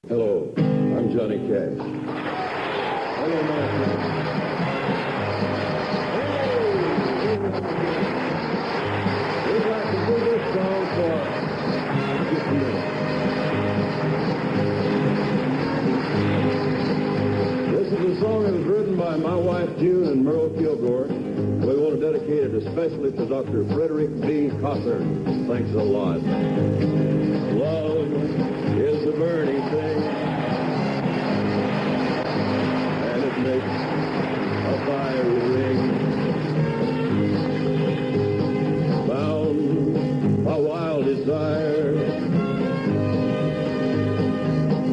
Hello, I'm Johnny Cash. Hello, my friend. We'd like to do this song for just a minute. This is a song that was written by my wife June and Merle Kilgore. We want to dedicate it especially to Dr. Frederick D. Cotter. Thanks a lot. Love is a burning thing, and it makes a fiery ring. Bound by wild desire,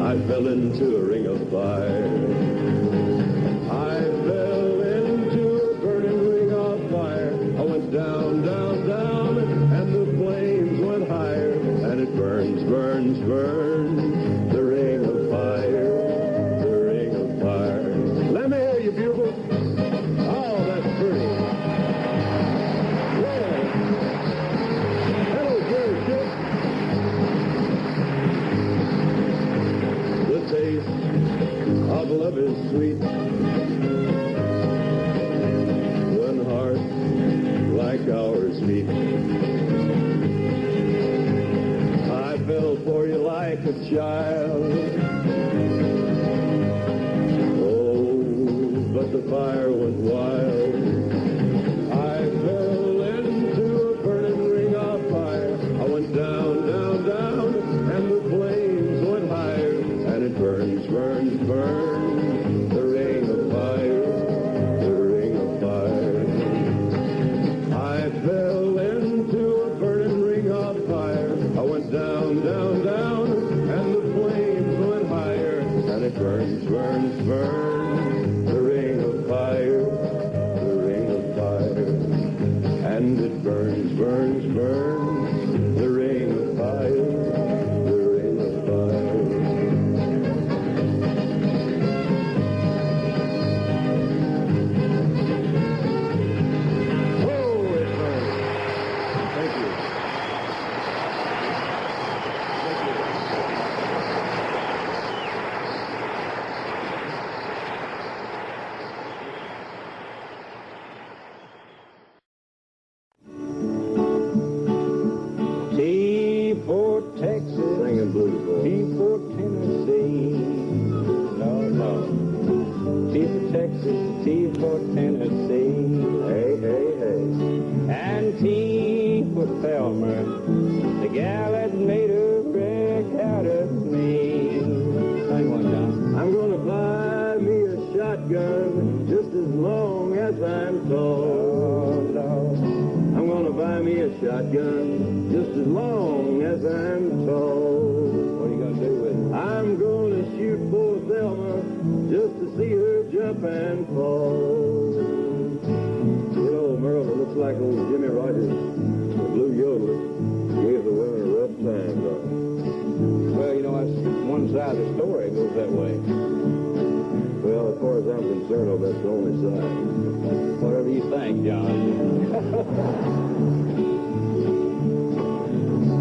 I fell into a ring of fire. I fell into a burning ring of fire. I went down, down, down, and the flames went higher. And it burns, burns, burns, the ring of fire, the ring of fire. Let me hear you, bugle. Oh, that's pretty. Yeah. Hello, Jerry Ship. The taste of love is sweet when hearts like ours meet. I fell for you like a child. Oh, but the fire went wild. I fell into a burning ring of fire. I went down, down, down, and the flames went higher. And it burns, burns, burns, the ring of fire, the ring of fire. I fell into a burning ring of fire. I went down, down, down, and the flames went higher. And it burns, burns, burns, the ring of fire, the ring of fire. And it burns, burns, burns, the ring of fire, the ring of fire. Oh, it burns. Thank you. T for Texas, singing blues boy. T for Tennessee, no, no. T for Texas, T for Tennessee, hey, hey, hey. And T for Thelma, the gal that made a wreck out of me. Sing one, John. I'm gonna buy me a shotgun just as long as I'm tall. Oh, no. I'm gonna buy me a shotgun just as long as I'm tall. What are you gonna do with it? I'm gonna shoot poor Thelma just to see her jump and fall. You know, Merle, it looks like old Jimmy Rogers, the blue yodeler, gave the women a rough time, though. Well, you know, that's one side of the story. It goes that way. Well, as far as I'm concerned, oh, that's the only side. Whatever you think, John.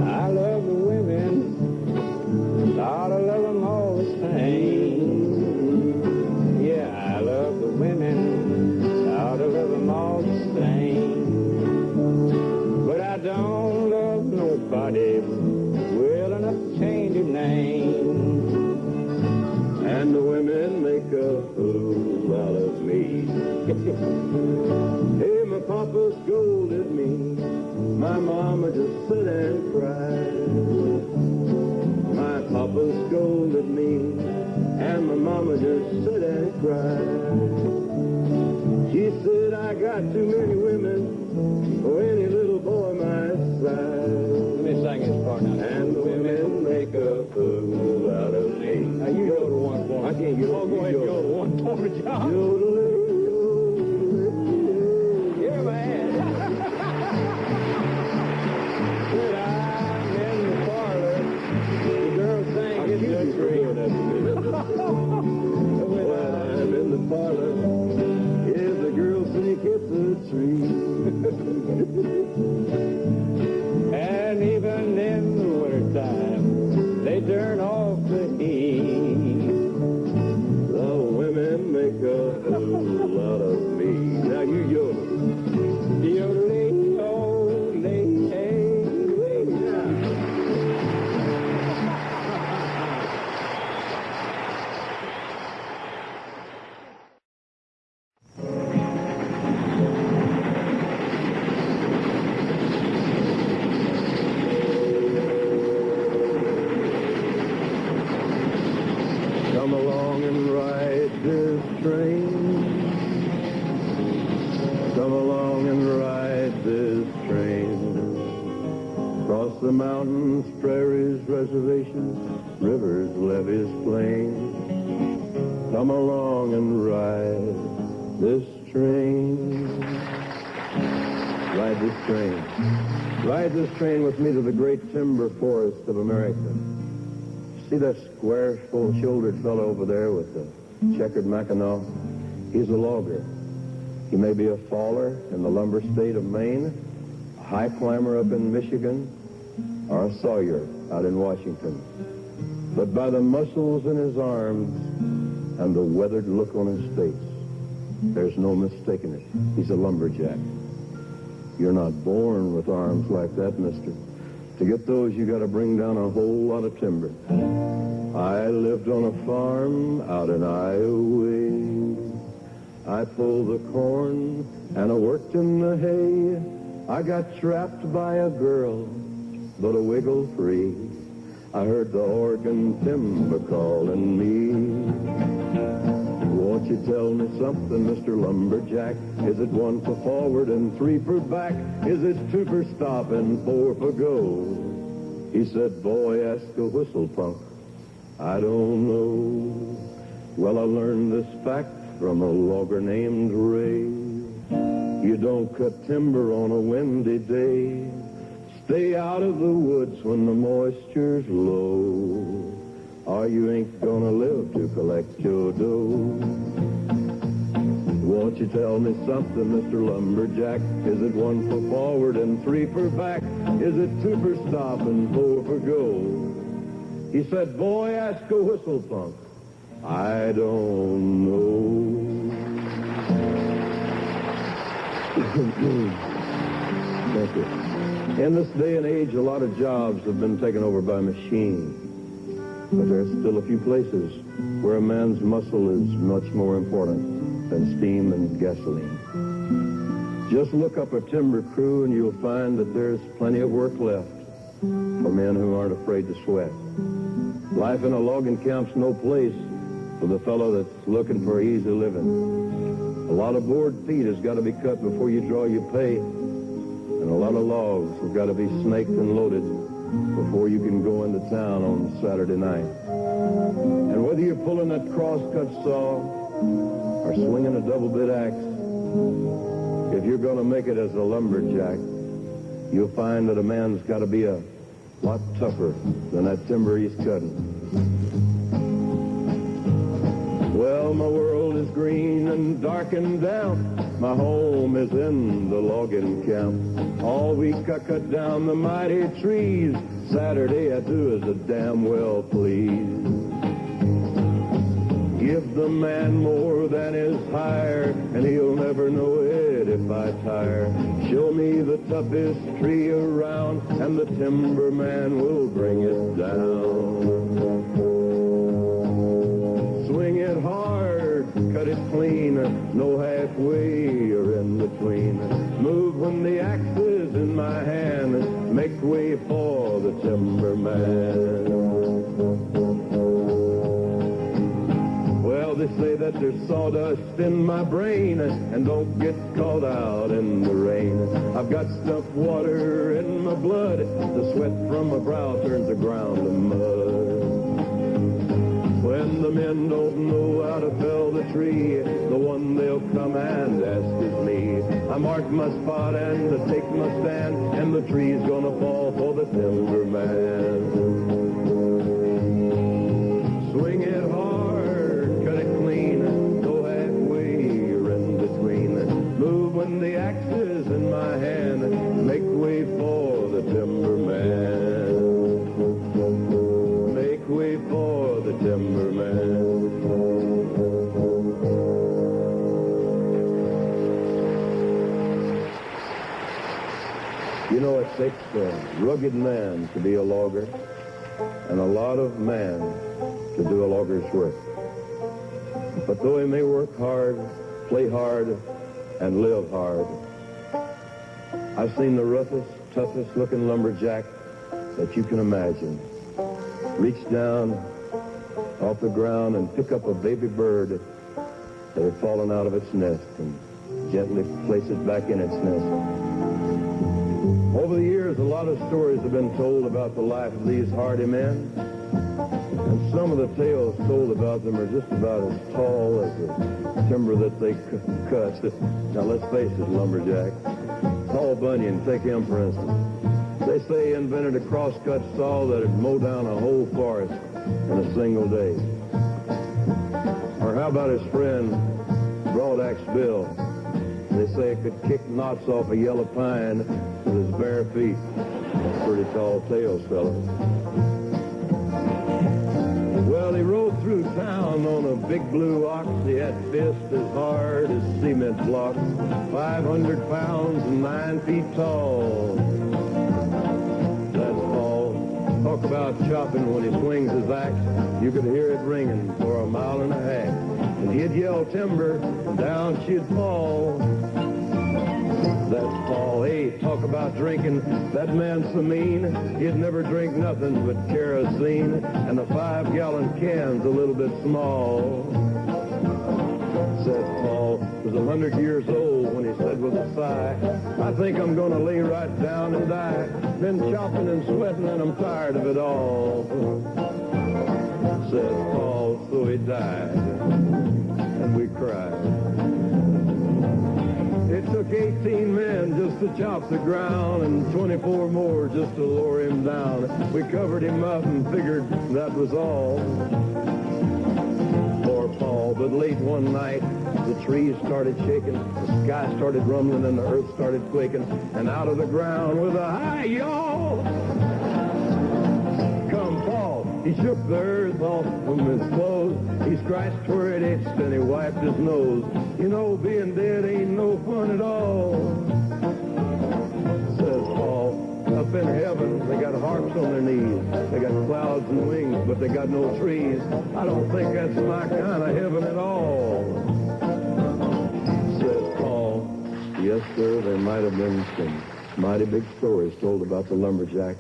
I love the women. Lord, I love them all the same. Yeah, I love the women. Lord, I love them all the same. But I don't love nobody well enough to change her name. And the women make a fool out of me. Hey, my papa scolded me. My mama just sit and cried. My papa scolded me, and my mama just sit and cried. She said I got too many women for any little boy my size. Let me sing this part now. And the women make a fool out of me. Now you go to one for me. I can't get on. Go ahead and go to one for me, John. Yeah, man. Said I'm in the parlor. The girl sang in the tree. Well, I'm in the parlor. Yeah, the girl sing it's a tree. And even in the wintertime, they turn off the heat. Come along and ride this train. Come along and ride this train. Across the mountains, prairies, reservations, rivers, levees, plains. Come along and ride this train. Ride this train. Ride this train with me to the great timber forest of America. See that square-shouldered fellow over there with the checkered mackinaw? He's a logger. He may be a faller in the lumber state of Maine, a high climber up in Michigan, or a sawyer out in Washington. But by the muscles in his arms and the weathered look on his face, there's no mistaking it. He's a lumberjack. You're not born with arms like that, mister. To get those, you got to bring down a whole lot of timber. I lived on a farm out in Iowa. I pulled the corn and I worked in the hay. I got trapped by a girl, but a wiggle free. I heard the organ timber calling me. Won't you tell me something, Mr. Lumberjack? Is it 1 for forward and 3 for back? Is it 2 for stop and 4 for go? He said, boy, ask a whistle punk. I don't know. Well, I learned this fact from a logger named Ray. You don't cut timber on a windy day. Stay out of the woods when the moisture's low, or you ain't gonna live to collect your dough. Won't you tell me something, Mr. Lumberjack? Is it 1 for forward and 3 for back? Is it 2 for stop and 4 for go? He said, boy, ask a whistle punk. I don't know. Thank you. In this day and age, a lot of jobs have been taken over by machines. But there's still a few places where a man's muscle is much more important than steam and gasoline. Just look up a timber crew and you'll find that there's plenty of work left for men who aren't afraid to sweat. Life in a logging camp's no place for the fellow that's looking for easy living. A lot of board feet has got to be cut before you draw your pay, and a lot of logs have got to be snaked and loaded before you can go into town on Saturday night. And whether you're pulling that cross-cut saw or swinging a double-bit axe, if you're going to make it as a lumberjack, you'll find that a man's got to be a lot tougher than that timber he's cutting. Well, my world is green and darkened down. My home is in the logging camp. All week I cut down the mighty trees. Saturday I do as I damn well please. Give the man more than his hire, and he'll never know it if I tire. Show me the toughest tree around, and the timber man will bring it down. Swing it hard, cut it clean, no halfway or in between. Move when the axe is in my hand, make way for the timber man. Well, they say that there's sawdust in my brain, and don't get caught out in the rain. I've got stuff water in my blood, the sweat from my brow turns the ground to mud. When the men don't know how to fell the tree, the one they'll come and ask is me. I mark my spot and I take my stand, and the tree's gonna fall for the timber man. Swing it hard, cut it clean, no halfway or in between. Move when the axe is in my hand, make way for the timber man. Make way for the timber man. You know, it takes a rugged man to be a logger, and a lot of man to do a logger's work. But though he may work hard, play hard, and live hard, I've seen the roughest, toughest-looking lumberjack that you can imagine reach down off the ground and pick up a baby bird that had fallen out of its nest and gently place it back in its nest. Over the years, a lot of stories have been told about the life of these hardy men. And some of the tales told about them are just about as tall as the timber that they cut. Now, let's face it, Lumberjack. Paul Bunyan, take him for instance. They say he invented a crosscut saw that would mow down a whole forest in a single day. Or how about his friend, Broadaxe Bill? They say it could kick knots off a yellow pine with his bare feet. Pretty tall tales, fellas. Well, he rode through town on a big blue ox. He had fists as hard as cement blocks, 500 pounds and 9 feet tall. That's all. Talk about chopping when he swings his axe. You could hear it ringing for a mile and a half. And he'd yell timber, and down she'd fall. That's Paul. Hey, talk about drinking. That man's so mean, he'd never drink nothing but kerosene, and the 5-gallon can's a little bit small. Says Paul, was 100 years old when he said with a sigh, I think I'm gonna lay right down and die. Been chopping and sweating and I'm tired of it all. Says Paul, so he died, and we cried. It took 18 men just to chop the ground and 24 more just to lower him down. We covered him up and figured that was all. Poor Paul, but late one night, the trees started shaking, the sky started rumbling, and the earth started quaking, and out of the ground with a hi, y'all, come Paul. He shook the earth off from his clothes. He scratched where it itched and he wiped his nose. You know, being dead ain't no fun at all. Says Paul, up in heaven, they got harps on their knees. They got clouds and wings, but they got no trees. I don't think that's my kind of heaven at all. Says Paul, yes, sir, there might have been some mighty big stories told about the lumberjack.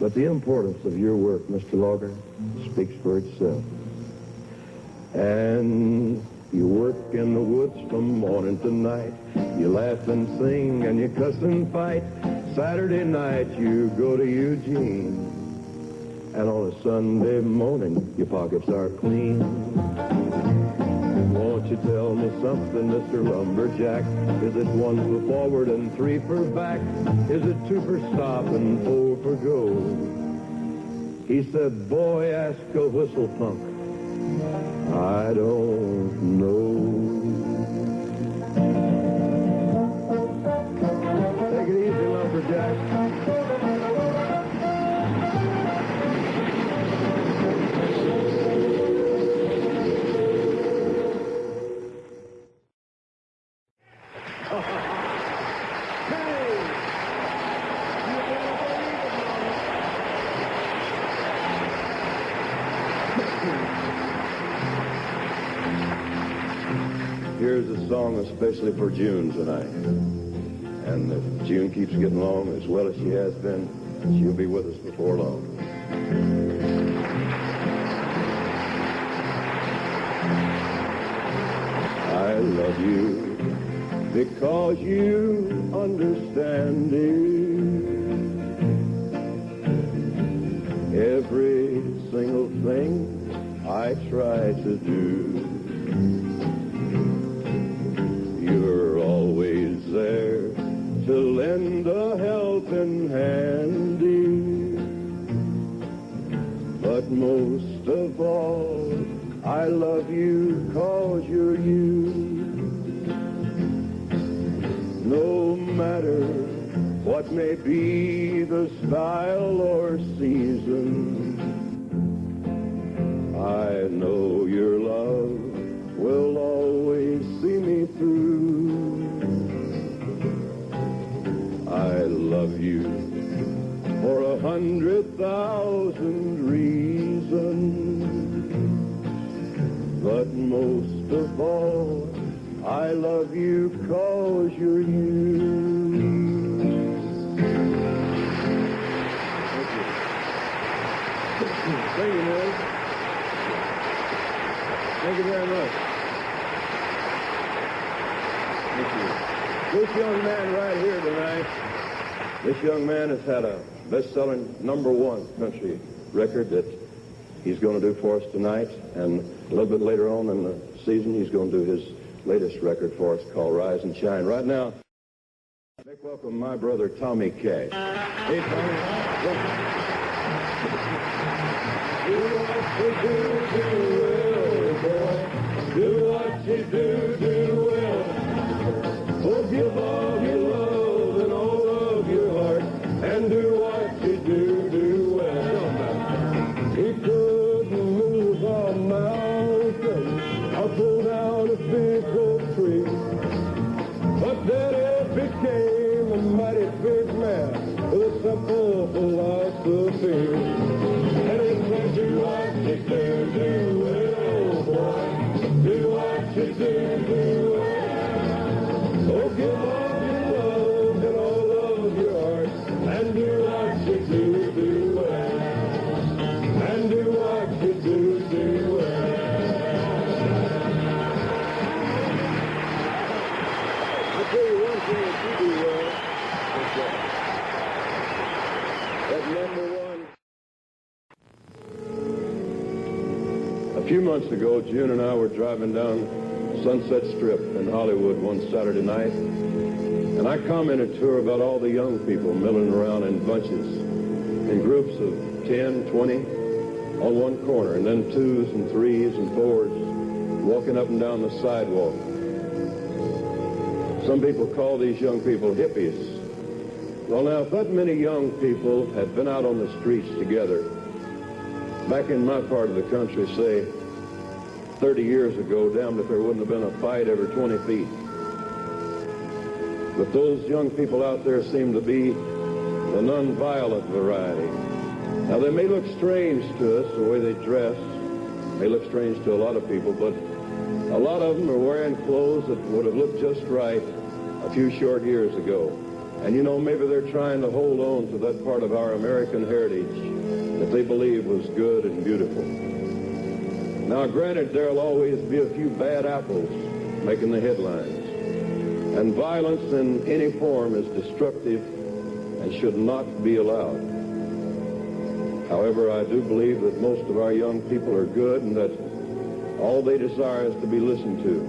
But the importance of your work, Mr. Logger, speaks for itself. And you work in the woods from morning to night. You laugh and sing and you cuss and fight. Saturday night you go to Eugene. And on a Sunday morning your pockets are clean. Won't you tell me something, Mr. Lumberjack? Is it 1 for forward and 3 for back? Is it 2 for stop and 4 for go? He said, boy, ask a whistle punk. I don't know. Take it easy, Lumberjack. Here's a song especially for June tonight. And if June keeps getting along as well as she has been, she'll be with us before long. I love you because you understand it. Every single thing I try to do. You're always there to lend a helping handy. But most of all, I love you 'cause you're you. No matter what may be the style or season, I know your love will always see me through. I love you for 100,000 reasons, but most of all, I love you 'cause you're you. Thank you, man. Thank you very much. Thank you. This young man right here tonight, this young man has had a best-selling #1 country record that he's going to do for us tonight, and a little bit later on in the season, he's going to do his latest record for us called Rise and Shine. Right now, make welcome my brother Tommy Cash. Hey, Tommy. Do what you do well, boy. Do what you do well. Forgive all your love and all of your heart, and do what you do well. He couldn't move a mountain or pull down a big oak tree, but Daddy became a mighty big man with a simple philosophy. And he said, do what you do well, boy. Do what you do well. Oh, give all your love and all of your heart, and do what you do well. And do what you do well. I'll tell you one thing that you do well. That #1. A few months ago, June and I were driving down Sunset Strip in Hollywood one Saturday night, and I commented to her about all the young people milling around in bunches, in groups of 10, 20, on one corner, and then 2s and 3s and 4s walking up and down the sidewalk. Some people call these young people hippies. Well, now, if that many young people had been out on the streets together, back in my part of the country, say, 30 years ago, damned if there wouldn't have been a fight every 20 feet. But those young people out there seem to be the non-violent variety. Now, they may look strange to us, the way they dress, may look strange to a lot of people, but a lot of them are wearing clothes that would have looked just right a few short years ago. And, you know, maybe they're trying to hold on to that part of our American heritage that they believe was good and beautiful. Now, granted, there'll always be a few bad apples making the headlines. And violence in any form is destructive and should not be allowed. However, I do believe that most of our young people are good and that all they desire is to be listened to.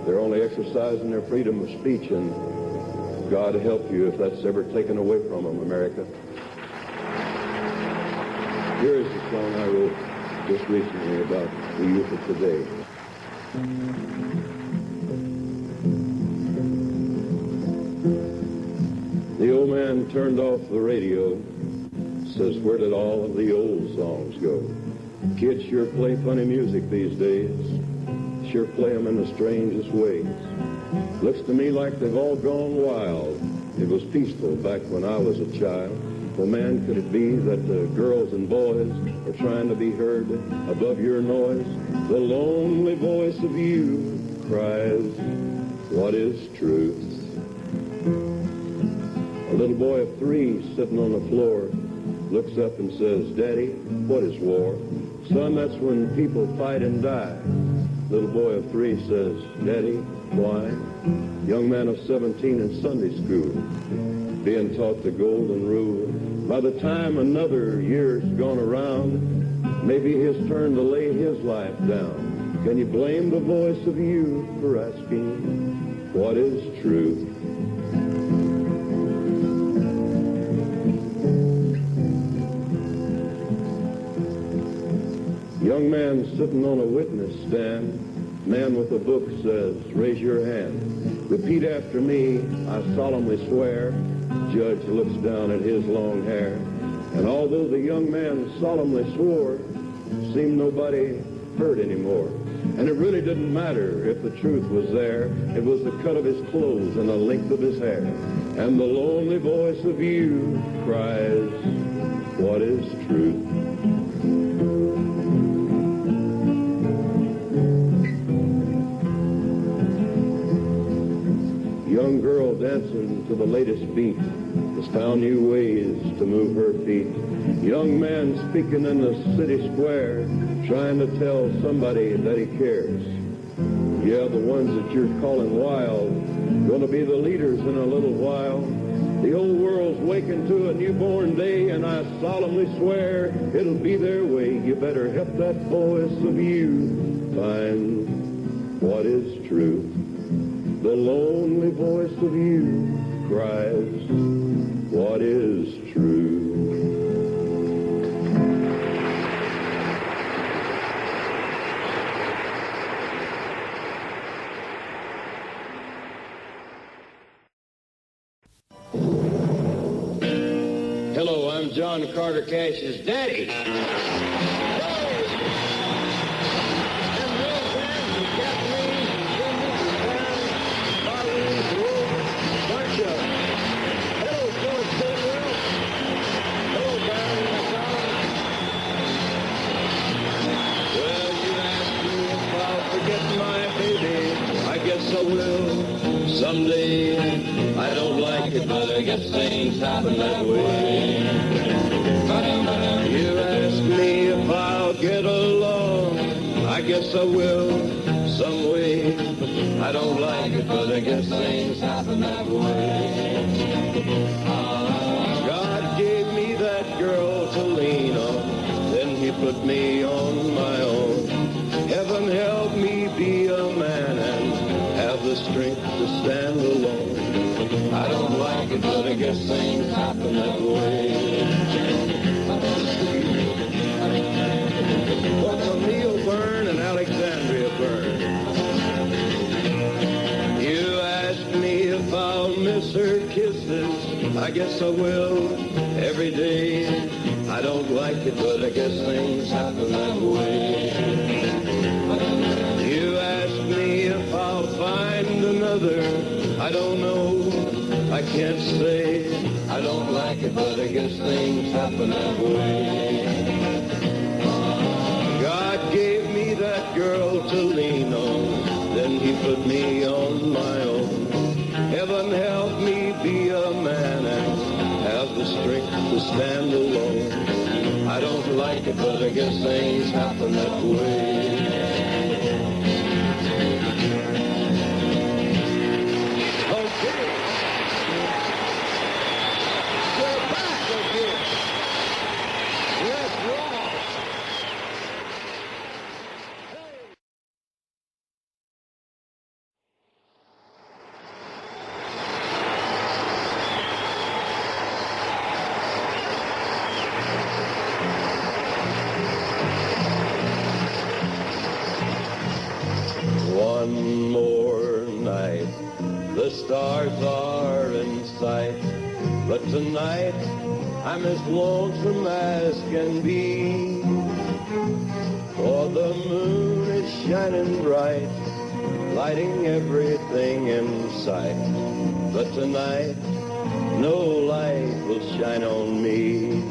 They're only exercising their freedom of speech, and God help you if that's ever taken away from them, America. Here is the song I wrote just recently about the youth of today. The old man turned off the radio, says, where did all of the old songs go? Kids sure play funny music these days, sure play them in the strangest ways. Looks to me like they've all gone wild. It was peaceful back when I was a child. Well, man, could it be that the girls and boys are trying to be heard above your noise? The lonely voice of you cries, what is truth? A little boy of 3 sitting on the floor looks up and says, Daddy, what is war? Son, that's when people fight and die. Little boy of 3 says, Daddy, why? Young man of 17 in Sunday school, being taught the golden rule. By the time another year's gone around, maybe his turn to lay his life down. Can you blame the voice of youth for asking, what is truth? Young man sitting on a witness stand, man with a book says, raise your hand. Repeat after me, I solemnly swear. Judge looks down at his long hair. And although the young man solemnly swore, seemed nobody hurt anymore. And it really didn't matter if the truth was there. It was the cut of his clothes and the length of his hair. And the lonely voice of you cries, what is truth? Young girl dancing to the latest beat, has found new ways to move her feet. Young man speaking in the city square, trying to tell somebody that he cares. Yeah, the ones that you're calling wild, gonna be the leaders in a little while. The old world's waking to a newborn day, and I solemnly swear it'll be their way. You better help that voice of you find what is true. The lonely voice of you cries, what is true? Hello, I'm John Carter Cash's daddy. I will someday. I don't like it, but I guess things happen that way. You ask me if I'll get along. I guess I will some way. I don't like it, but I guess things happen that way. God gave me that girl to lean on, then he put me on my own. Heaven help me be a man and have the strength to stand alone. I don't like it, but I guess things happen that way. What's O'Neill Byrne and Alexandria Byrne? You ask me if I'll miss her kisses. I guess I will every day. I don't like it, but I guess things happen that way. You ask me if I'll find another. I don't know, I can't say. I don't like it, but I guess things happen that way. God gave me that girl to lean on, then he put me on my own. Heaven help me be a man and have the strength to stand alone. I don't like it, but I guess things happen that way. One more night, the stars are in sight, but tonight I'm as lonesome as can be. For the moon is shining bright, lighting everything in sight, but tonight no light will shine on me.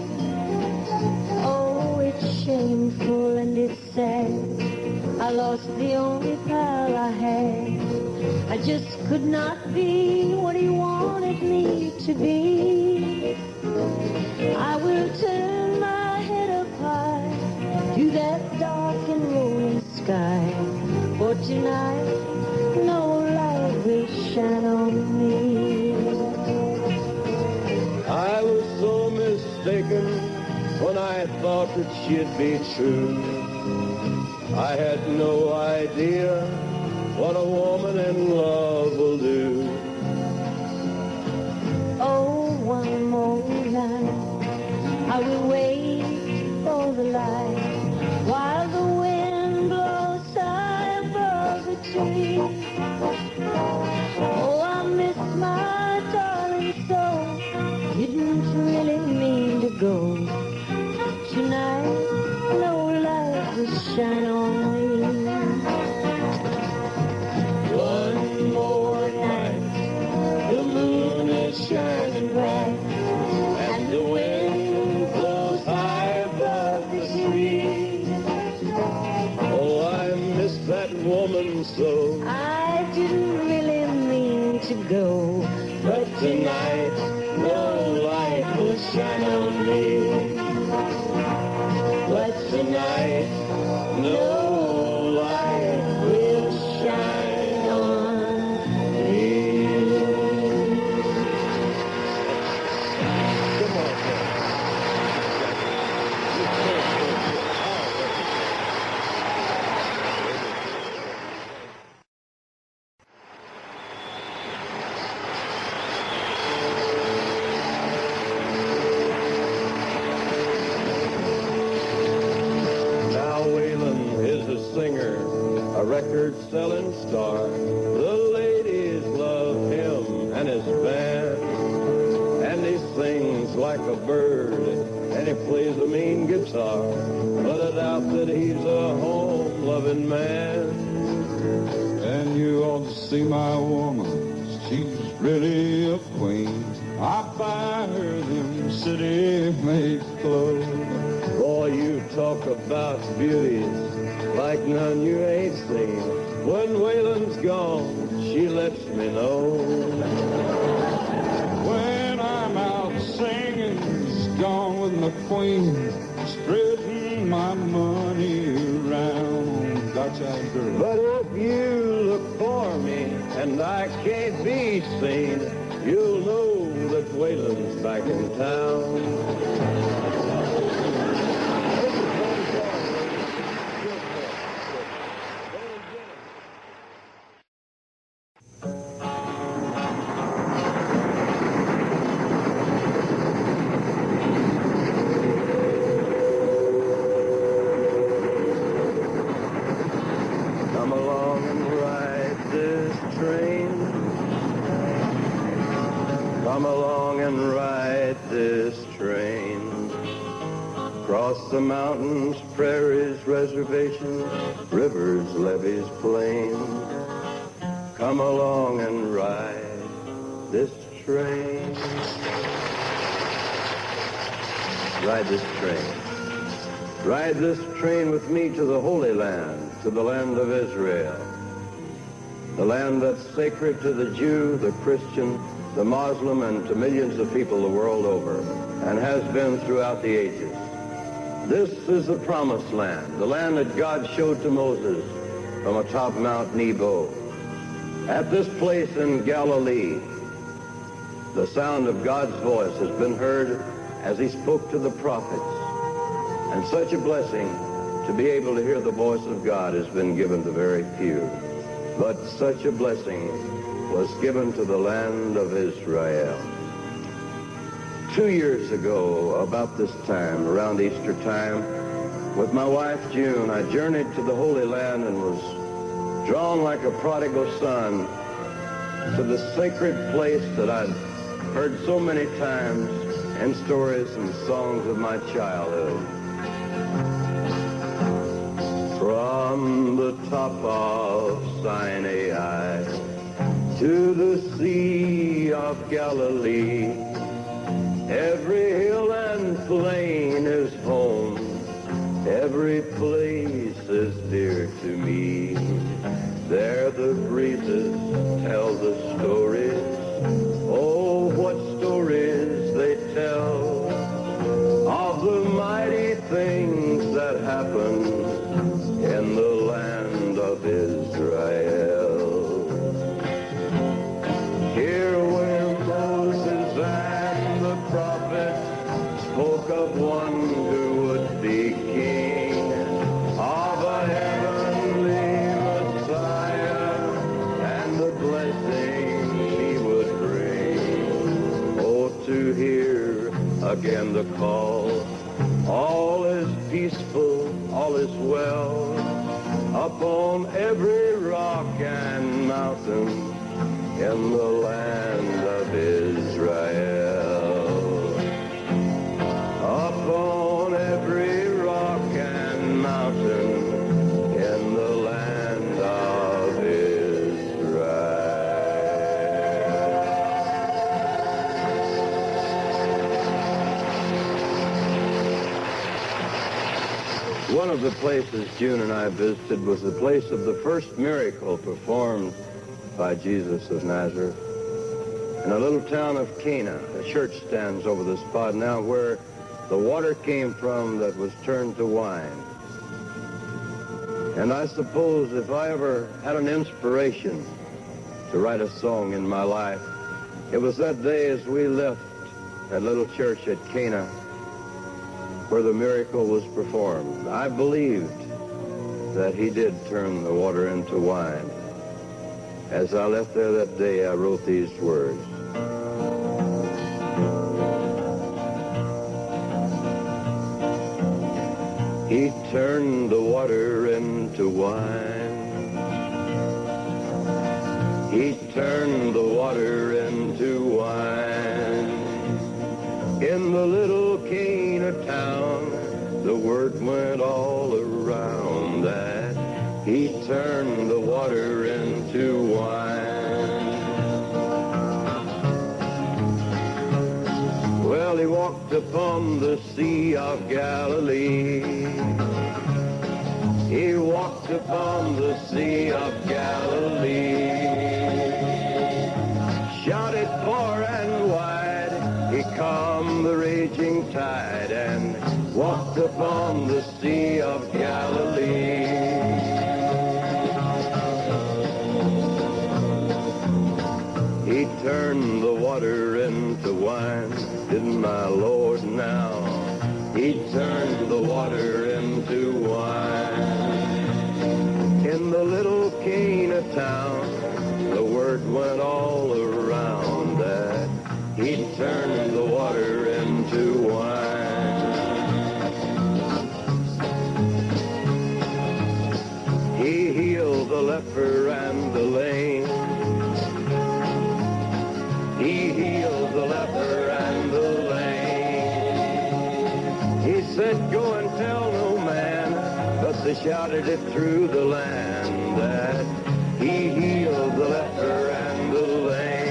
Oh, it's shameful and it's sad. I lost the only pal I had. I just could not be what he wanted me to be. I will turn my head up high to that dark and rolling sky. For tonight, no light will shine on me. I was so mistaken when I thought that she'd be true. I had no idea what a woman in love will do. Oh, one more night, I will wait for the light, while the wind blows high above the tree. Oh, I miss my darling so, didn't really mean to go. Tonight, no light will shine on me. One more night, the moon is shining bright, and the wind blows high above the sea. Oh, I miss that woman so, I didn't really mean to go. tonight, no light will shine on me. But tonight, no light will shine on me. Come on, man. Record-selling star. The ladies love him and his band, and he sings like a bird, and he plays a mean guitar, but I doubt that he's a home-loving man. And you ought to see my woman, she's really a queen. I buy her them city-made clothes. Boy, you talk about beauties like none you ain't seen. When Waylon's gone, she lets me know. When I'm out singing, she's gone with my queen, spreading my money around. Gotcha, girl. But if you look for me and I can't be seen, you'll know that Waylon's back in town. Come along and ride this train. Cross the mountains, prairies, reservations, rivers, levees, plains. Come along and ride this train. Ride this train. Ride this train with me to the Holy Land, to the land of Israel. The land that's sacred to the Jew, the Christian, the Muslim, and to millions of people the world over, and has been throughout the ages. This is the promised land, the land that God showed to Moses from atop Mount Nebo. At this place in Galilee, the sound of God's voice has been heard as he spoke to the prophets. And such a blessing to be able to hear the voice of God has been given to very few. But such a blessing was given to the land of Israel. 2 years ago, about this time, around Easter time, with my wife June, I journeyed to the Holy Land and was drawn like a prodigal son to the sacred place that I'd heard so many times in stories and songs of my childhood. From the top of Sinai to the Sea of Galilee, every hill and plain is home, every place is dear to me. There the breezes tell the stories, oh, what stories they tell, of the mighty things that happened in the land of Israel. Here where Moses and the prophets spoke of one who would be king, of a heavenly Messiah and the blessing he would bring. Oh, to hear again the call, all is peaceful, all is well, upon every rock and mountain in the land of Israel. Upon every rock and mountain in the land of Israel. One of the places June and I visited was the place of the first miracle performed by Jesus of Nazareth. In a little town of Cana, a church stands over the spot now where the water came from that was turned to wine. And I suppose if I ever had an inspiration to write a song in my life, it was that day as we left that little church at Cana where the miracle was performed. I believed that he did turn the water into wine. As I left there that day, I wrote these words. He turned the water into wine. He turned the water into wine. In the little Cana town, the word went all around that he turned the water into wine. Well, he walked upon the Sea of Galilee. He walked upon the Sea of Galilee. Shouted far and wide, he calmed the raging tide and walked upon the Sea of Galilee. He turned the water into wine, didn't my Lord now? He turned the water into wine. In the little Cana town, the word went all around that he turned the water into wine. He healed the leper and the lame. He healed the leper and the lame. He said, go and tell no man, but they shouted it through the land that he healed the leper and the lame.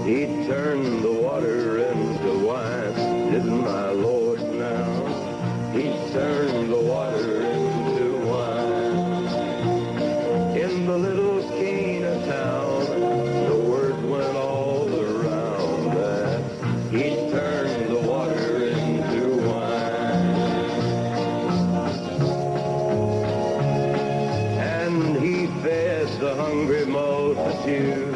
He turned the water into wine, didn't my Lord now? He turned the water into wine. In the little Cana town, the word went all around that he turned the water into wine. And he fed the hungry multitude.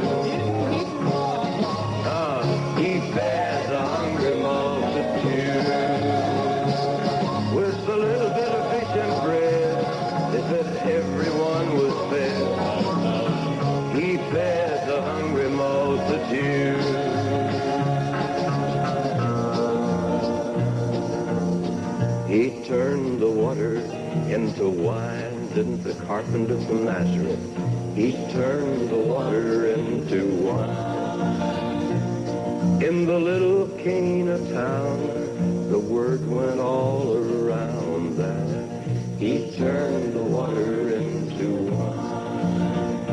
He fed the hungry multitude with a little bit of fish and bread. They said everyone was fed. He fed the hungry multitude. He turned the water into wine, didn't the carpenter from Nazareth? He turned the water into wine. In the little Cana town, the word went all around that he turned the water into wine.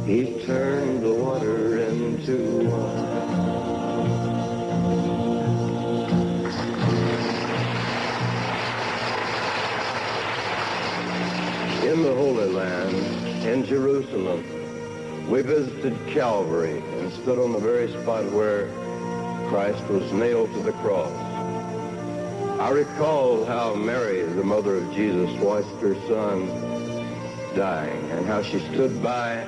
He turned the water into wine. In the Holy Land, in Jerusalem, we visited Calvary and stood on the very spot where Christ was nailed to the cross. I recall how Mary, the mother of Jesus, watched her son dying and how she stood by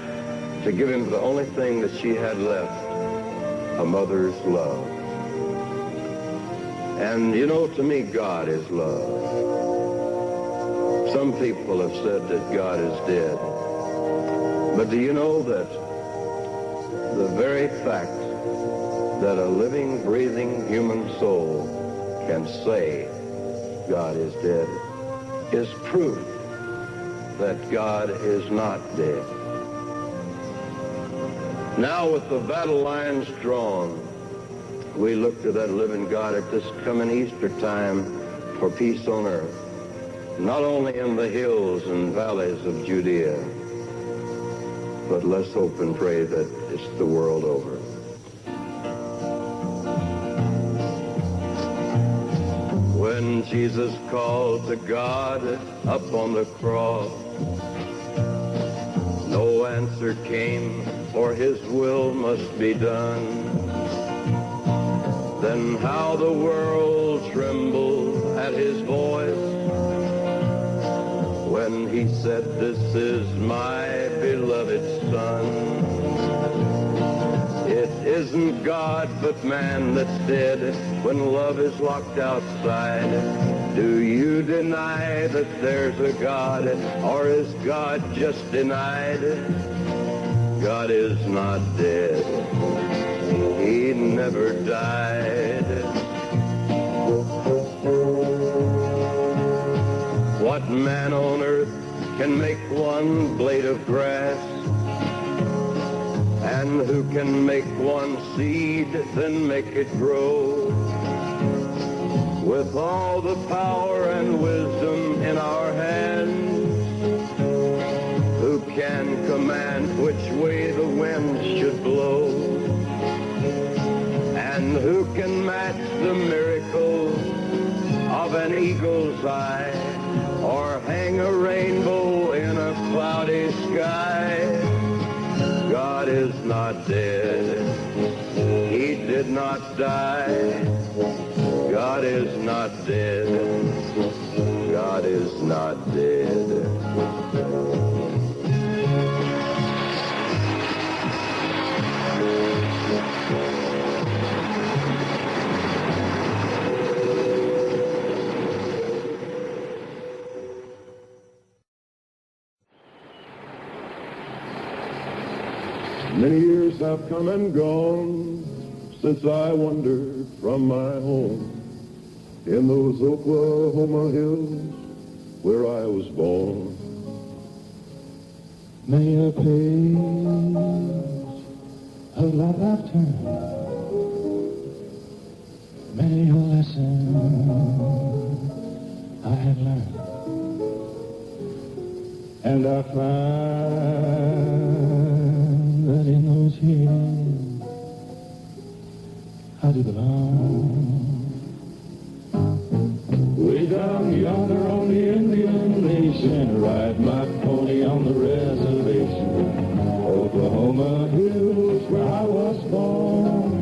to give him the only thing that she had left, a mother's love. And you know, to me, God is love. Some people have said that God is dead. But do you know that the very fact that a living, breathing human soul can say God is dead is proof that God is not dead. Now with the battle lines drawn, we look to that living God at this coming Easter time for peace on earth, not only in the hills and valleys of Judea, but let's hope and pray that it's the world over. When Jesus called to God up on the cross, no answer came, for his will must be done. Then how the world trembled at his voice when he said, "This is my beloved Son." It isn't God but man that's dead when love is locked outside. Do you deny that there's a God, or is God just denied? God is not dead. He never died. What man on earth can make one blade of grass? And who can make one seed, then make it grow? With all the power and wisdom in our hands, who can command which way the wind should blow? And who can match the miracle of an eagle's eye, or hang a rainbow in a cloudy sky? God is not dead. He did not die. God is not dead. God is not dead. Many years have come and gone since I wandered from my home in those Oklahoma hills where I was born. Many a page of life I've turned, many a lesson I have learned, and I find that in those hills I do belong. Way down yonder on the Indian Nation, ride my pony on the reservation, Oklahoma hills where I was born.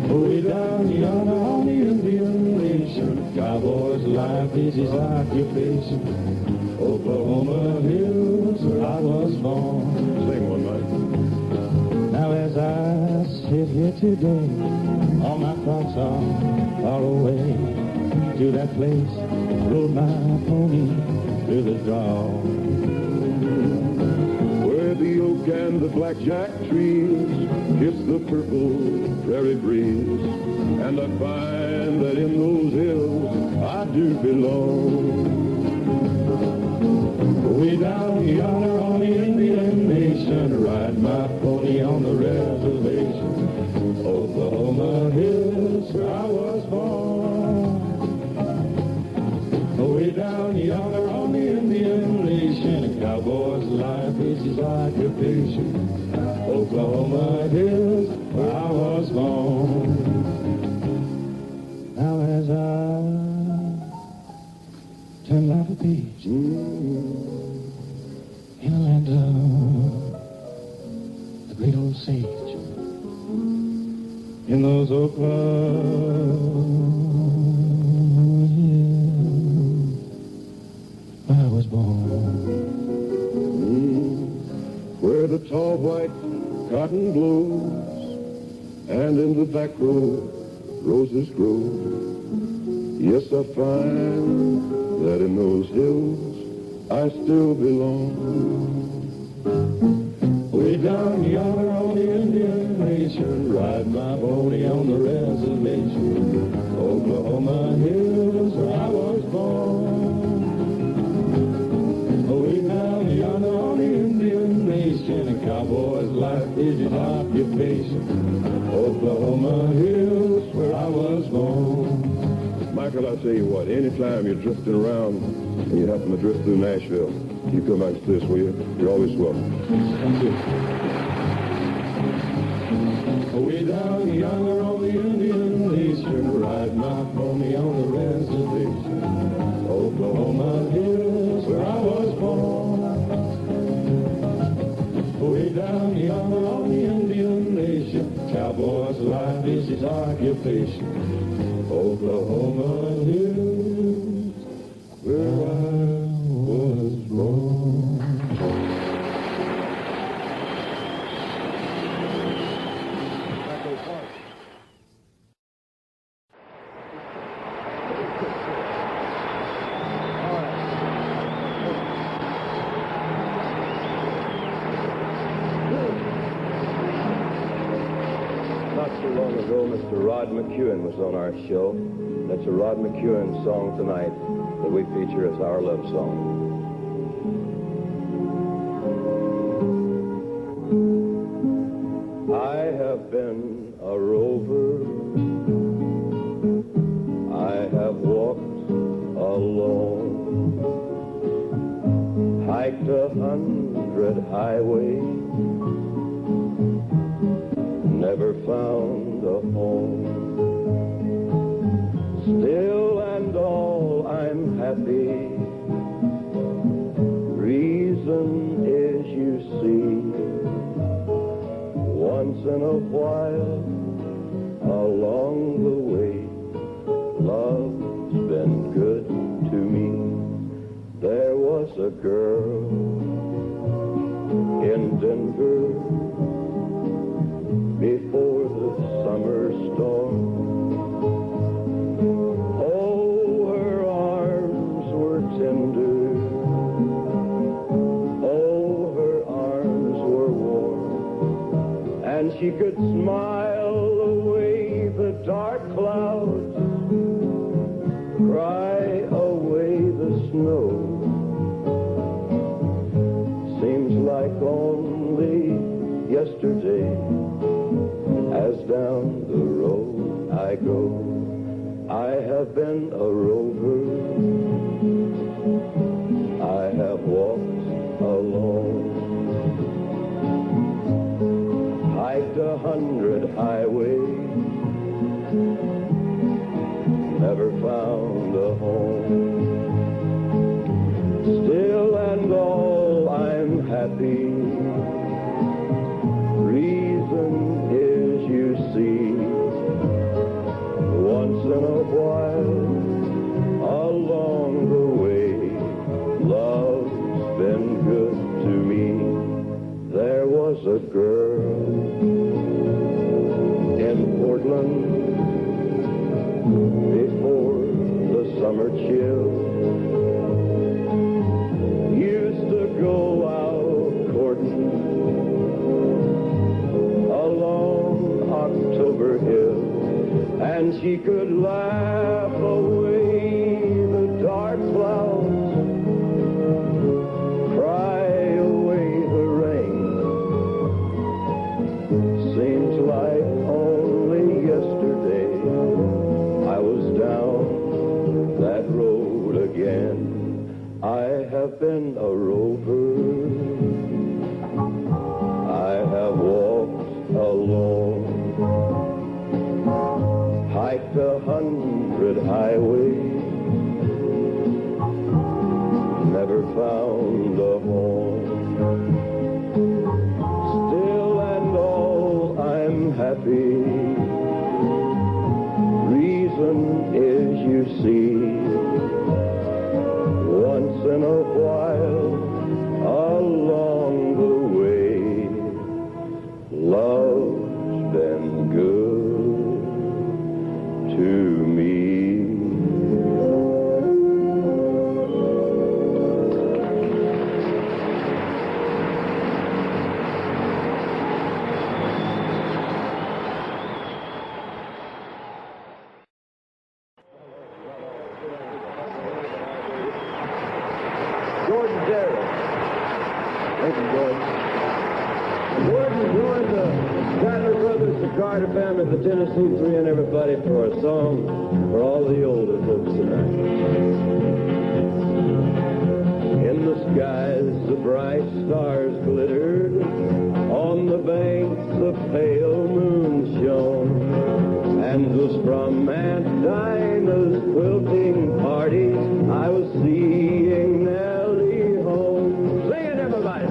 Way down yonder on the Indian Nation, cowboy's life is his occupation, Oklahoma hills where I was born. Sing one night. Now as I sit here today, all my thoughts are far away. To that place, rode my pony through the draw. Where the oak and the blackjack trees kiss the purple prairie breeze, and I find that in those hills I do belong. Way down yonder on the Indian Nation, ride my pony on the reservation, Oklahoma hills where I was born. Way down yonder on the Indian Nation, a cowboy's life is his occupation, Oklahoma hills where I was born. Now as I turn life a page in a land of the great old sage, in those Oklahoma hills where I was born. Where the tall white cotton blows, and in the back row roses grow. Yes, I find that in those hills I still belong. Way down yonder on the Indian Nation, ride my pony on the reservation, Oklahoma hills where I was born. Way down yonder on the Indian Nation, a cowboy's life is his occupation, Oklahoma hills where I was born. Michael, I tell you what, anytime you're drifting around and you happen to drift through Nashville, you come back to this, will you? You're always welcome. Thank you. Way down yonder on the Indian Nation, ride my pony on the reservation, Oklahoma hills where I was born. his occupation. Oklahoma Hills, where I was born. Not so long ago, Mr. Rod McEwen was on our show. That's a Rod McEwen song tonight that we feature as our love song. I have been a rover. I have walked alone, hiked 100 highways, never found a home. Still and all, I'm happy. Reason is, you see, once in a while, along the way, love's been good to me. There was a girl in Denver before the summer storm. Oh, her arms were tender. Oh, her arms were warm. And she could smile away the dark clouds, cry away the snow. Seems like only yesterday, as down the road I go. I have been a rover. I have walked alone, hiked 100 highways, never found a home. Still and all, I'm happy. Reason is, you see, once in a while, along the way, love's been good to me. There was a girl in Portland before the summer chill. Used to go out courting along October Hill, and she could laugh away the dark clouds, cry away the rain. Seems like only yesterday I was down that road again. I have been a rover. I have walked alone, hiked 100 highways, never found a home. Still and all, I'm happy. Reason is, you see, once in a while, along the way, love's been good to me. Jordan Darrell. Thank you, George. Jordan joined the Statler Brothers, the Carter family, the Tennessee Three, and everybody for a song for all the older folks tonight. In the skies, the bright stars glittered. On the banks, the pale moon shone. And it was from Aunt Dinah's quilting party I was seeing Nellie home. Sing it, everybody.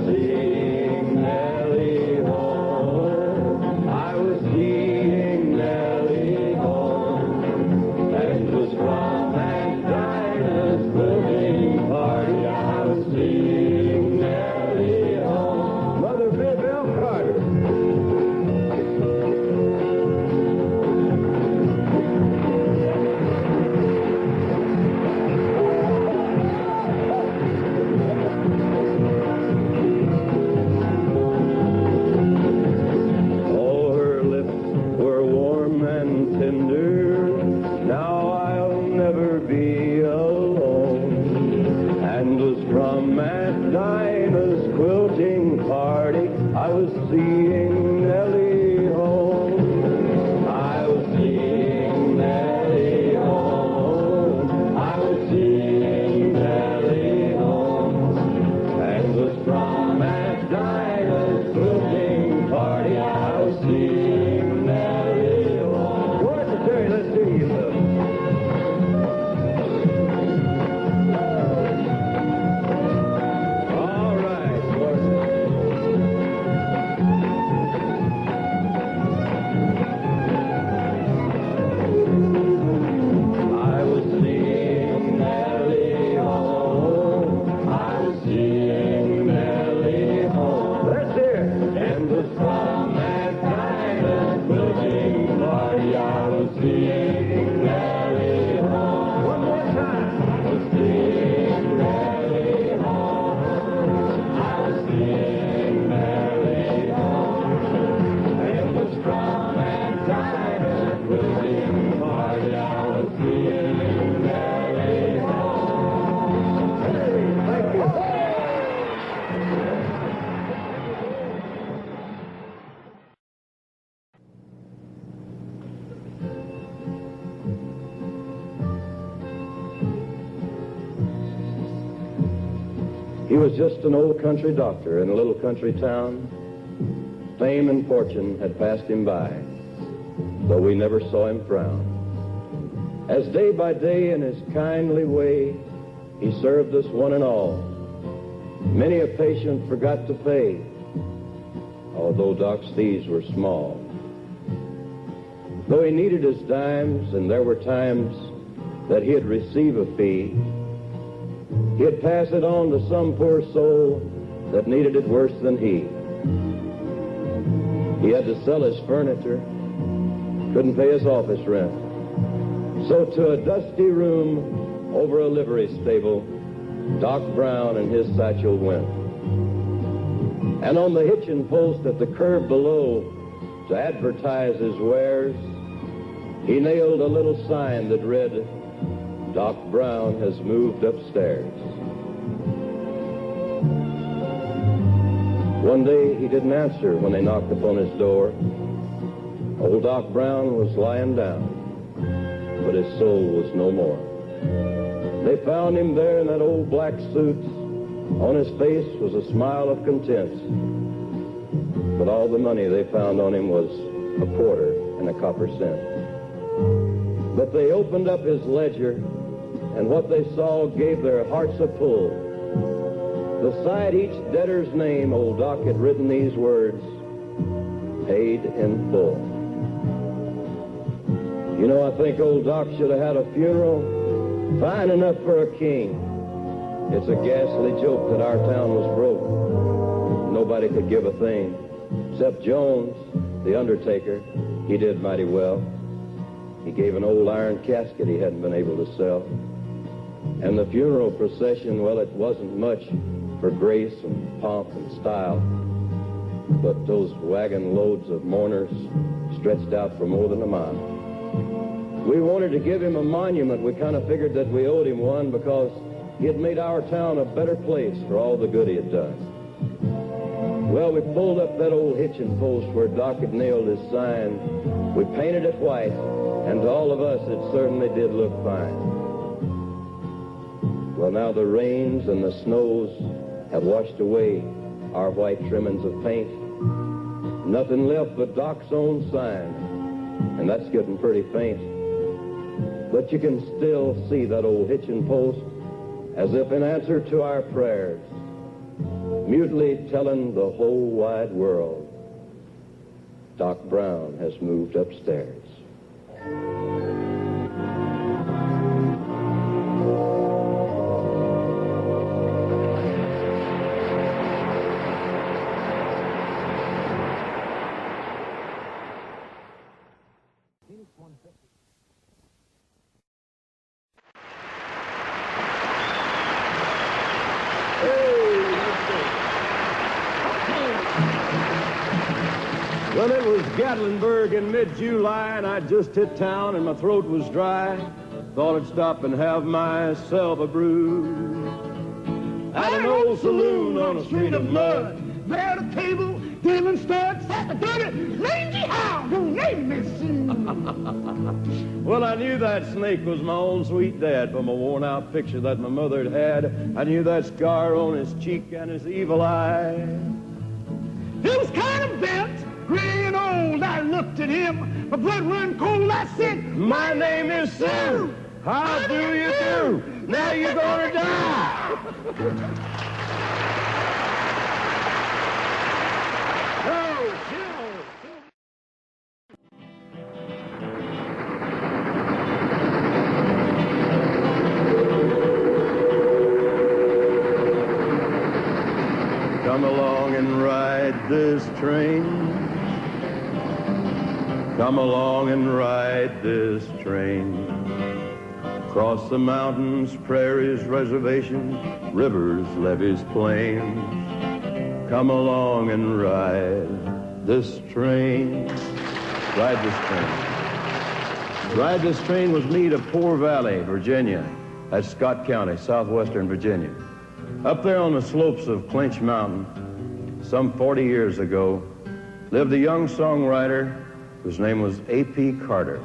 Seeing Nellie home. I was seeing Nellie He was just an old country doctor in a little country town. Fame and fortune had passed him by, though we never saw him frown. As day by day in his kindly way, he served us one and all. Many a patient forgot to pay, although Doc's fees were small. Though he needed his dimes, and there were times that he'd receive a fee, he'd pass it on to some poor soul that needed it worse than he. He had to sell his furniture, couldn't pay his office rent. So to a dusty room over a livery stable, Doc Brown and his satchel went. And on the hitching post at the curb below, to advertise his wares, he nailed a little sign that read, Doc Brown has moved upstairs. One day he didn't answer when they knocked upon his door. Old Doc Brown was lying down, but his soul was no more. They found him there in that old black suit. On his face was a smile of content. But all the money they found on him was a quarter and a copper cent. But they opened up his ledger, and what they saw gave their hearts a pull. Beside each debtor's name, old Doc had written these words, paid in full. You know, I think old Doc should have had a funeral fine enough for a king. It's a ghastly joke that our town was broke. Nobody could give a thing, except Jones, the undertaker. He did mighty well. He gave an old iron casket he hadn't been able to sell. And the funeral procession, well, it wasn't much for grace and pomp and style. But those wagon loads of mourners stretched out for more than a mile. We wanted to give him a monument. We kind of figured that we owed him one because he had made our town a better place for all the good he had done. Well, we pulled up that old hitching post where Doc had nailed his sign. We painted it white, and to all of us it certainly did look fine. Well, now the rains and the snows have washed away our white trimmings of paint. Nothing left but Doc's own sign, and that's getting pretty faint. But you can still see that old hitching post as if in answer to our prayers, mutely telling the whole wide world, Doc Brown has moved upstairs. Well, it was Gatlinburg in mid-July, and I just hit town and my throat was dry. Thought I'd stop and have myself a brew at an old saloon on a street of mud. There at a table, dealing studs, sat a dirty, mangy hound who named me Sue. Well, I knew that snake was my own sweet dad from a worn-out picture that my mother had. I knew that scar on his cheek and his evil eye. He was kind of bent, gray and old. I looked at him, my blood run cold. I said, My name is Sue. How do you do? Now you're gonna die. Come along and ride this train. Come along and ride this train. Across the mountains, prairies, reservations, rivers, levees, plains. Come along and ride this train. Ride this train. Ride this train with me to Poor Valley, Virginia. That's Scott County, southwestern Virginia. Up there on the slopes of Clinch Mountain, some 40 years ago, lived a young songwriter whose name was A.P. Carter,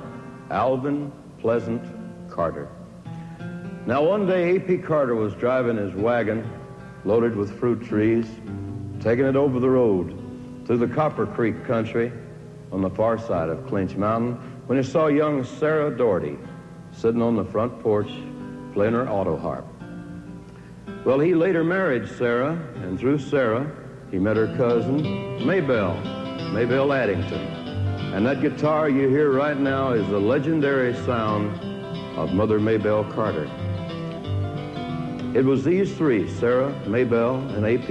Alvin Pleasant Carter. Now, one day, A.P. Carter was driving his wagon loaded with fruit trees, taking it over the road through the Copper Creek country on the far side of Clinch Mountain when he saw young Sarah Doherty sitting on the front porch playing her auto harp. Well, he later married Sarah, and through Sarah, he met her cousin, Maybelle Addington. And that guitar you hear right now is the legendary sound of Mother Maybelle Carter. It was these three, Sarah, Maybelle, and AP,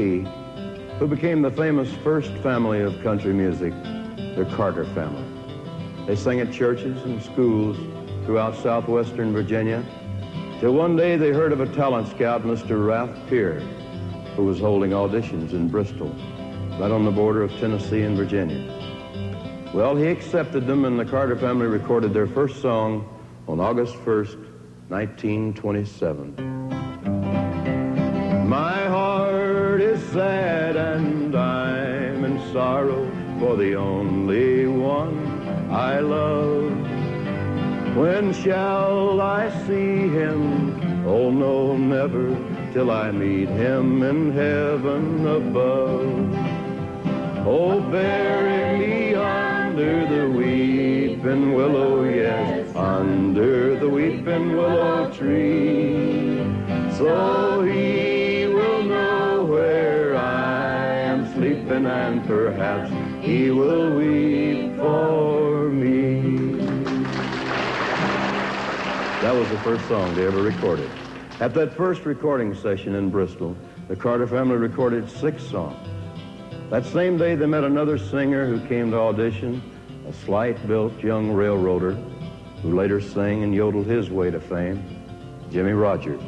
who became the famous first family of country music, the Carter family. They sang at churches and schools throughout southwestern Virginia, till one day they heard of a talent scout, Mr. Ralph Peer, who was holding auditions in Bristol, right on the border of Tennessee and Virginia. Well, he accepted them, and the Carter family recorded their first song on August 1st, 1927. My heart is sad and I'm in sorrow for the only one I love. When shall I see him? Oh no, never, till I meet him in heaven above. Oh, bury me under the weeping willow, yes, under the weeping willow tree, so he will know where I am sleeping, and perhaps he will weep for me. That was the first song they ever recorded. At that first recording session in Bristol, the Carter family recorded 6 songs. That same day, they met another singer who came to audition, a slight-built young railroader who later sang and yodeled his way to fame, Jimmy Rogers.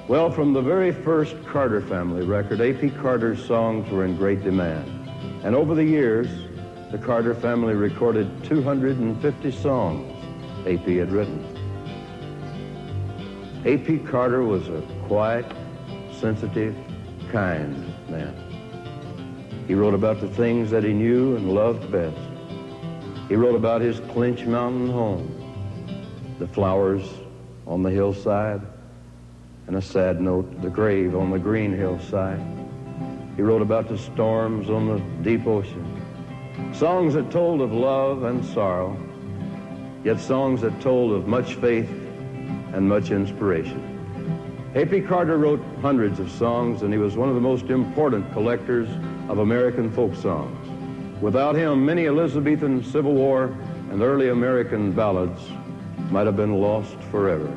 Well, from the very first Carter family record, A.P. Carter's songs were in great demand. And over the years, the Carter family recorded 250 songs A.P. had written. A.P. Carter was a quiet, sensitive, kind man. He wrote about the things that he knew and loved best. He wrote about his Clinch Mountain home, the flowers on the hillside, and a sad note, the grave on the green hillside. He wrote about the storms on the deep ocean, songs that told of love and sorrow, yet songs that told of much faith and much inspiration. A.P. Carter wrote hundreds of songs, and he was one of the most important collectors of American folk songs. Without him, many Elizabethan Civil War and early American ballads might have been lost forever.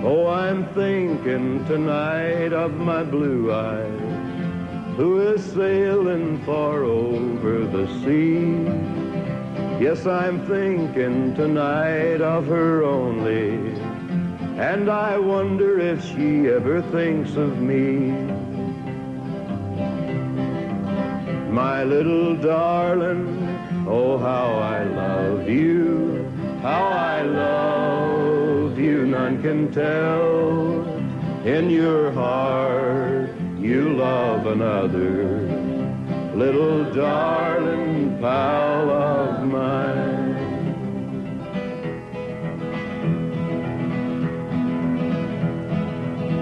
Oh, I'm thinking tonight of my blue eyes, who is sailing far over the sea. Yes, I'm thinking tonight of her only, and I wonder if she ever thinks of me. My little darling, oh, how I love you, how I love you, none can tell. In your heart, you love another, little darling pal of mine.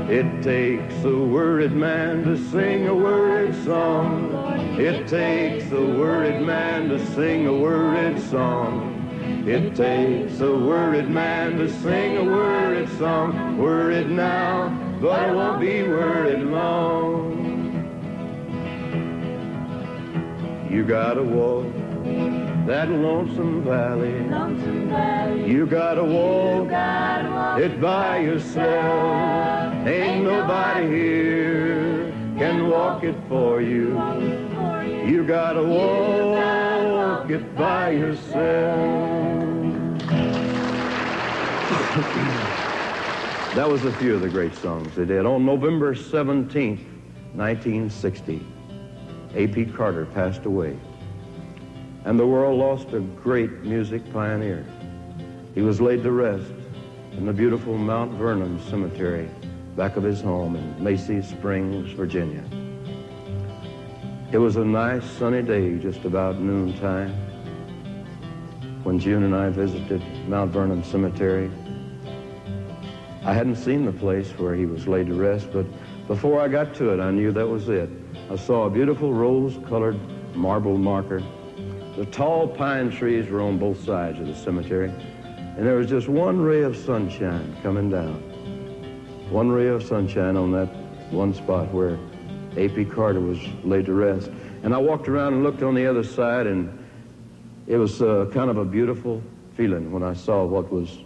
It takes a worried man to sing a worried song. It takes a worried man to sing a worried song. It takes a worried man to sing a worried song. Worried now, but I won't be worried long. You gotta walk that lonesome valley. You gotta walk it by yourself. Ain't nobody here can walk it for you. You gotta walk it by yourself. That was a few of the great songs they did. On November 17th, 1960, A.P. Carter passed away, and the world lost a great music pioneer. He was laid to rest in the beautiful Mount Vernon Cemetery back of his home in Macy Springs, Virginia. It was a nice sunny day just about noontime when June and I visited Mount Vernon Cemetery. I hadn't seen the place where he was laid to rest, but before I got to it, I knew that was it. I saw a beautiful rose-colored marble marker. The tall pine trees were on both sides of the cemetery, and there was just one ray of sunshine coming down. One ray of sunshine on that one spot where A.P. Carter was laid to rest. And I walked around and looked on the other side, and it was kind of a beautiful feeling when I saw what was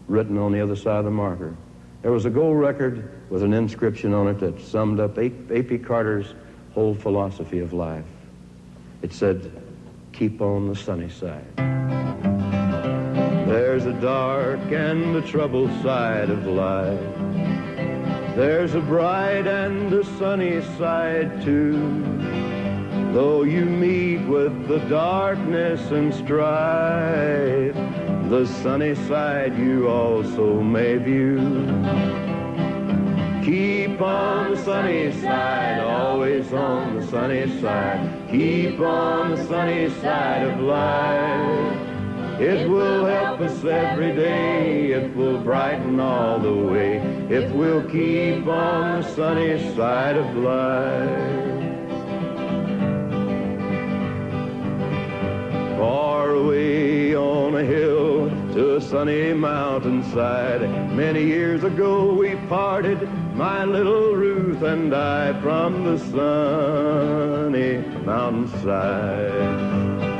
written on the other side of the marker. There was a gold record with an inscription on it that summed up A.P. Carter's whole philosophy of life. It said, "Keep on the sunny side." There's a dark and a troubled side of life. There's a bright and a sunny side too. Though you meet with the darkness and strife, the sunny side you also may view. Keep on the sunny side, always on the sunny side. Keep on the sunny side of life. It will help us every day, it will brighten all the way, if we'll keep on the sunny side of life. Far away on a hill to a sunny mountainside, many years ago we parted, my little Ruth and I, from the sunny mountainside.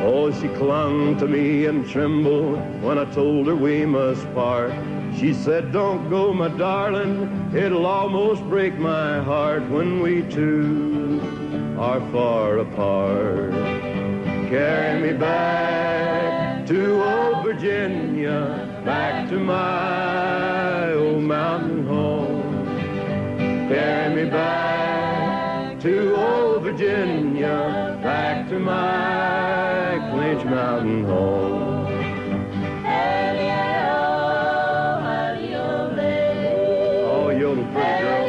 Oh, she clung to me and trembled when I told her we must part. She said, "Don't go, my darling, it'll almost break my heart when we two are far apart. Carry me back to old Virginia, back to my old mountain home. Carry me back to old Virginia, back to my Clinch Mountain home." Oh, yodel, pretty girl.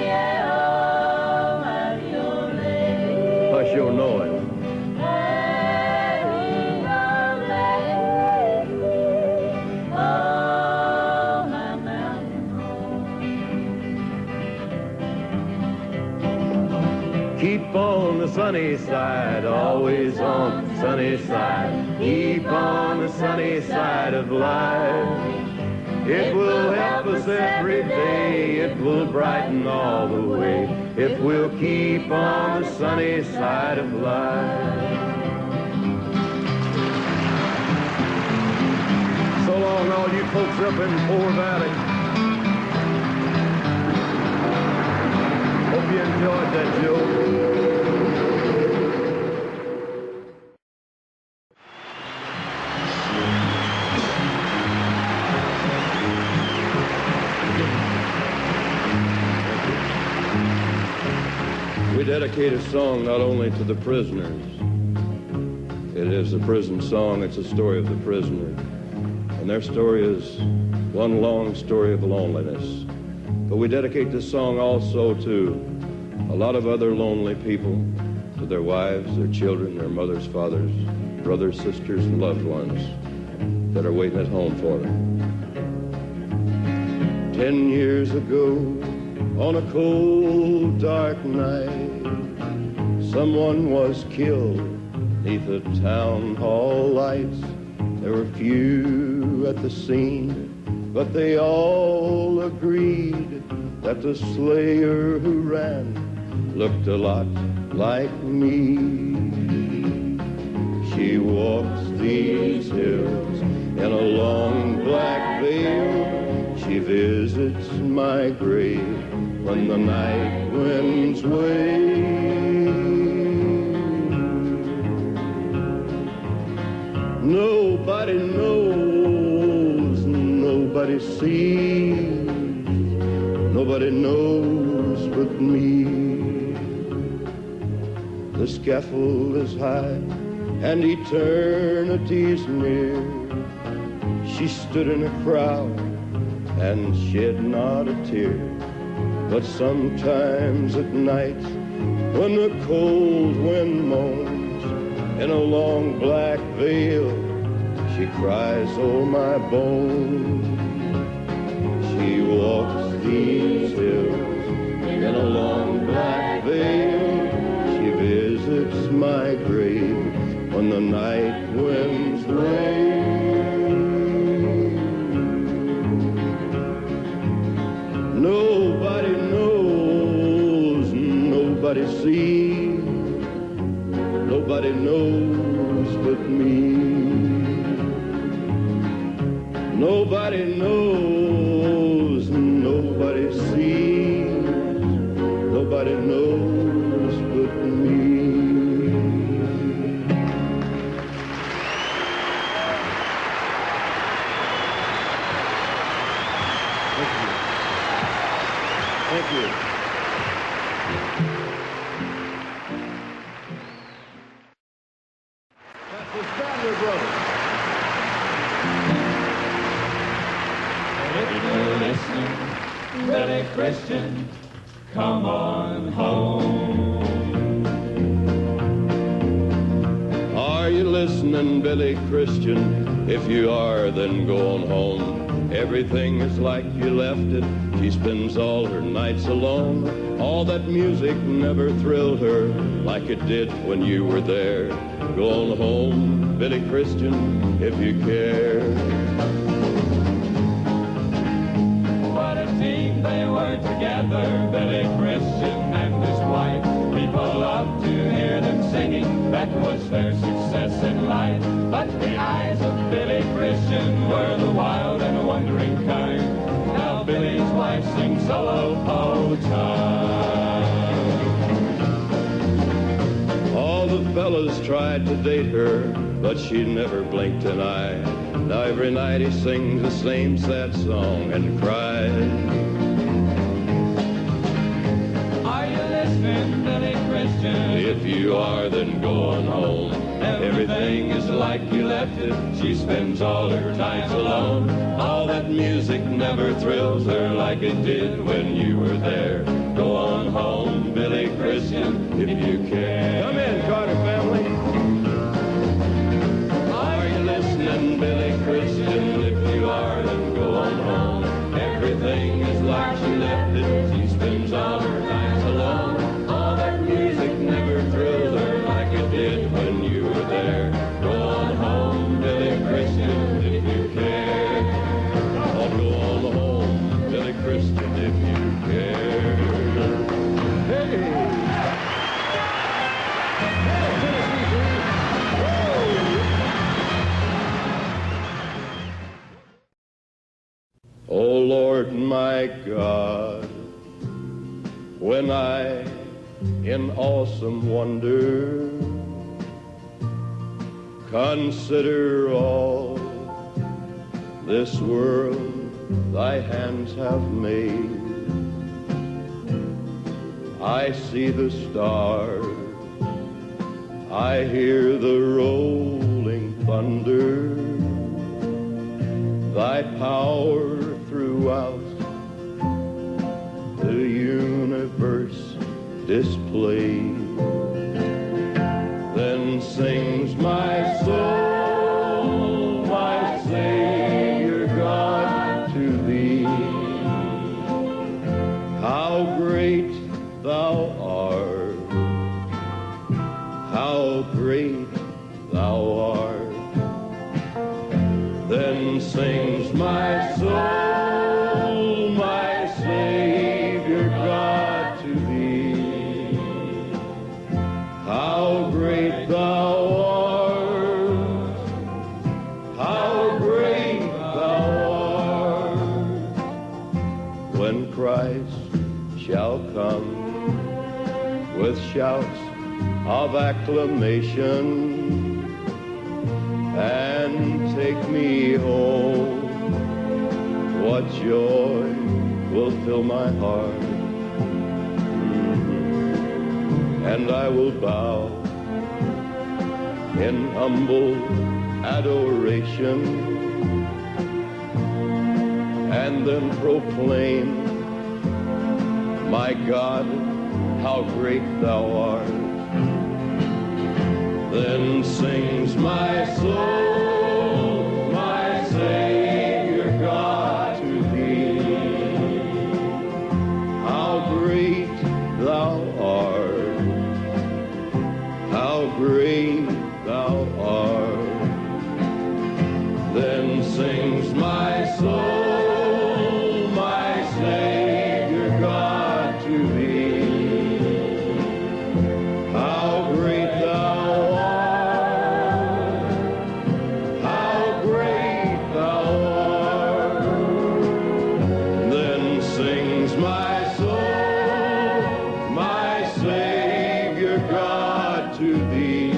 Hush your noise. Keep on the sunny side, always on the sunny side. Keep on the sunny side of life. It will help us every day, it will brighten all the way, if we'll keep on the sunny side of life. So long, all you folks up in Poor Valley. Hope you enjoyed that, Joe. We dedicate a song not only to the prisoners. It is a prison song. It's a story of the prisoner. And their story is one long story of loneliness. But we dedicate this song also to a lot of other lonely people, to their wives, their children, their mothers, fathers, brothers, sisters, and loved ones that are waiting at home for them. 10 years ago, on a cold, dark night, someone was killed neath the town hall lights. There were few at the scene, but they all agreed that the slayer who ran looked a lot like me. She walks these hills in a long black veil. She visits my grave when the night winds wave. Nobody knows, nobody sees, nobody knows but me. The scaffold is high and eternity's near. She stood in a crowd and shed not a tear. But sometimes at night, when the cold wind moans in a long black veil, she cries, "Oh, my bones." She walks these hills in a long black veil. She visits my grave when the night winds rain. Nobody knows, nobody sees, nobody knows but me. Nobody knows, nobody sees, nobody knows but me. Thank you. That's the Statler Brothers. If you're listening, Billy Christian, come on home. Are you listening, Billy Christian? If you are, then go on home. Everything is like you left it. She spends all her nights alone. All that music never thrilled her like it did when you were there. Go on home, Billy Christian, if you care. What a team they were together, Billy Christian and his wife. People loved to hear them singing, that was their success in life. But the eyes of Billy Christian were the wild and wondering kind. Now Billy's wife sings solo all time. All the fellas tried to date her, but she never blinked an eye. Now every night he sings the same sad song and cries. Are you listening, Billy Christian? If you are, then go on home. Everything is like you left it. She spends all her nights alone. All that music never thrills her like it did when you were there. Go on home, Billy Christian, if you can. Come in, Carter family. Are you listening, Billy Christian? If you are, then go on home. Everything is like she left it. She spends all her nights alone. All that music never thrills her like it did when you were there. Go on home, Billy Christian, if you care. Oh, go on home, Billy Christian, if you care. Hey! Oh Lord my God, when I in awesome wonder consider all this world thy hands have made, I see the stars, I hear the rolling thunder, thy power throughout the universe displayed. Then sings my soul, my Savior God, to thee. How great thou art, how great thou art. Then sings my soul, my Savior God, to thee. How great thou art, how great thou art. When Christ shall come with shouts of acclamation and take me home, what joy will fill my heart. And I will bow in humble adoration and then proclaim, my God, how great thou art. Then sings my soul, my Savior God, to thee. sings my soul, my Savior God to thee. How great thou art, how great thou art. Then sings my soul, my Savior God to thee.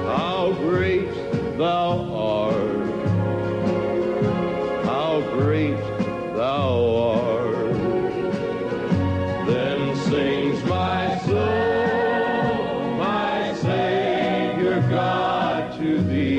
How great thou art, how great thou art. Then sings my soul, my Savior God to thee.